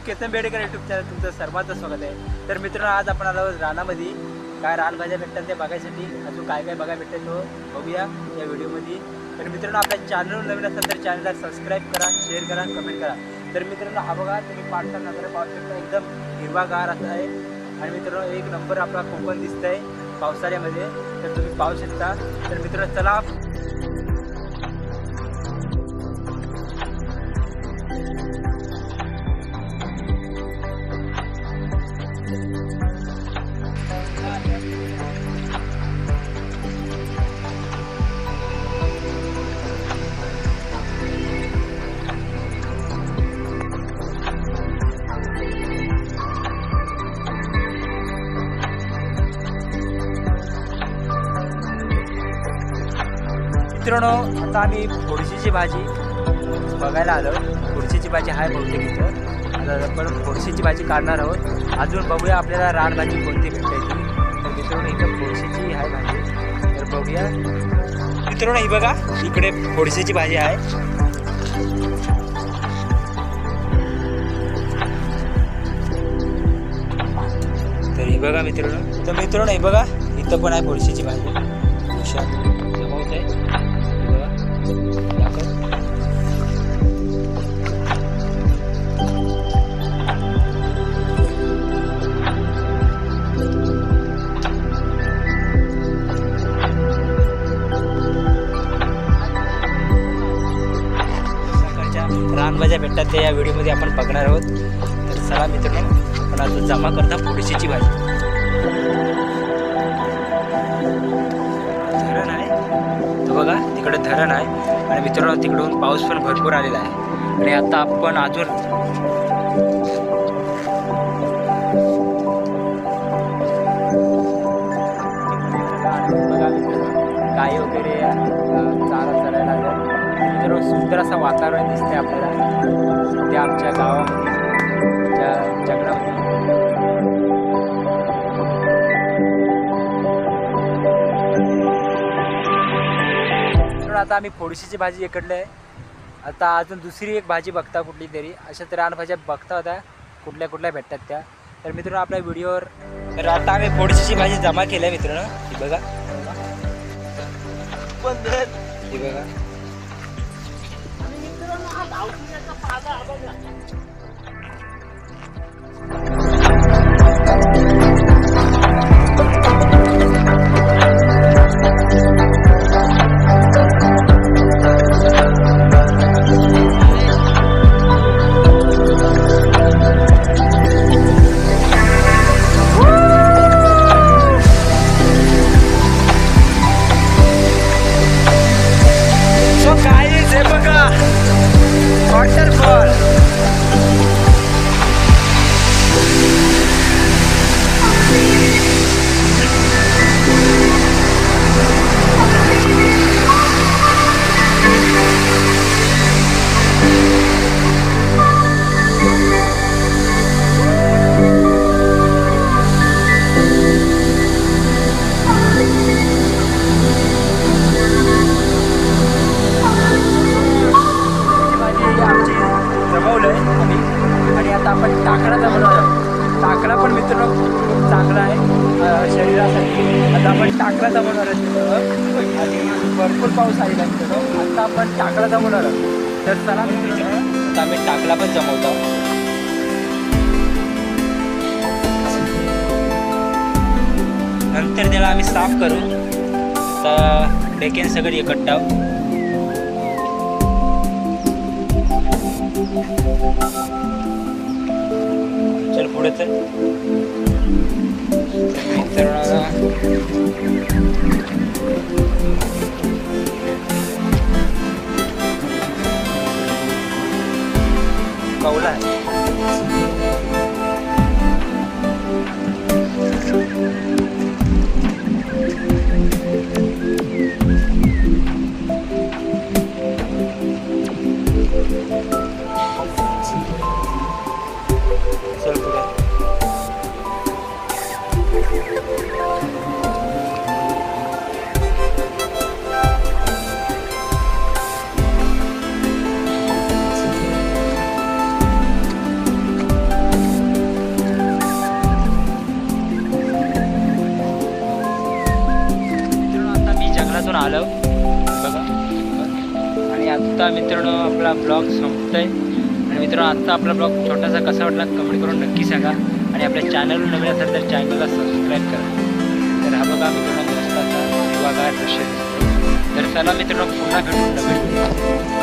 Ketan Bedekar YouTube channel तुमचं सर्वांचं स्वागत आहे। तर मित्रांनो आज आपण आलो रानामध्ये काय रानभाज्या भेटतात ते बघायसाठी, अजून काय काय बघायला भेटतं तो बघूया या व्हिडिओमध्ये। तर मित्रांनो आपल्या चॅनलवर नवीन असाल तर चॅनलला सबस्क्राईब करा, शेअर करा, कमेंट करा। तर मित्रांनो हा बघा तुम्ही पाठचा नजर पाहू शकता, एकदम हिरवागार असा आहे आणि मित्रांनो एक नंबर आपला कोकण दिसतंय पावसाळ्यामध्ये, तर तुम्ही पाहू शकता। तर मित्रांनो चला मित्रांनो आता आम्ही फोडशीची भाजी बघायला आलो। फोडशीची भाजी आहे बहुतेक इथं, आता आपण फोडशीची भाजी काढणार आहोत। अजून बघूया आपल्याला रानभाजी कोणती भेटते ती। तर मित्रांनो इथं फोडशीची आहे भाजी, तर बघूया। मित्रांनो ही बघा इकडे फोडशीची भाजी आहे। तर ही बघा मित्रांनो, तर मित्रांनो ही बघा इथं पण आहे फोडशीची भाजी। रानभाज्या भेटतात ते या व्हिडिओमध्ये आपण बघणार आहोत। तर चला मित्रांनो आपण आता जमा करता फोडशीची भाजी। धरण आहे तो बघा, तिकडे धरण आहे आणि मित्रांनो तिकडून पाऊस पण भरपूर आलेला आहे आणि आता आपण अजून बघा मित्रांनो गाई वगैरे चारा चरायला लागल्या। तर सुंदर असं वातावरण दिसतंय आपल्याला सध्या आमच्या गावामध्ये, जंगलामध्ये। आता आम्ही फोडशीची भाजी इकडली आहे, आता अजून दुसरी एक भाजी बघता कुठली तरी, अशा तर रानभाज्या बघता होत्या कुठल्या कुठल्या भेटतात त्या। तर मित्रांनो आपल्या व्हिडिओवर तर आता आम्ही फोडशीची भाजी जमा केली आहे मित्रांनो, ही बघा ही बघा। टाकळा पण मित्रांनो खूप चांगला आहे शरीरासाठी। आता आपण टाकळा जमवणार आहोत आणि भरपूर पाऊस आलेला मित्रांनो, आता आपण टाकळा जमवणार आहोत। तर चला मित्रांनो आता आम्ही टाकळा पण जमवतो। नंतर त्याला आम्ही साफ करू, तर डेकेन सगळं एकट्टा चल पुढे चल। कौला आहे चल पुढे। आता मित्रांनो आपला ब्लॉग संपतोय आणि मित्रांनो आजचा आपला ब्लॉग छोटासा कसा वाटला कमेंट करून नक्की सांगा आणि आपल्या चॅनलवर नवीन असेल तर चॅनलला सबस्क्राईब करा. तर हा बघा मित्रांनो मस्त असा बघा दृश्य दिसतो. तर चला मित्रांनो पुन्हा भेटू नवीन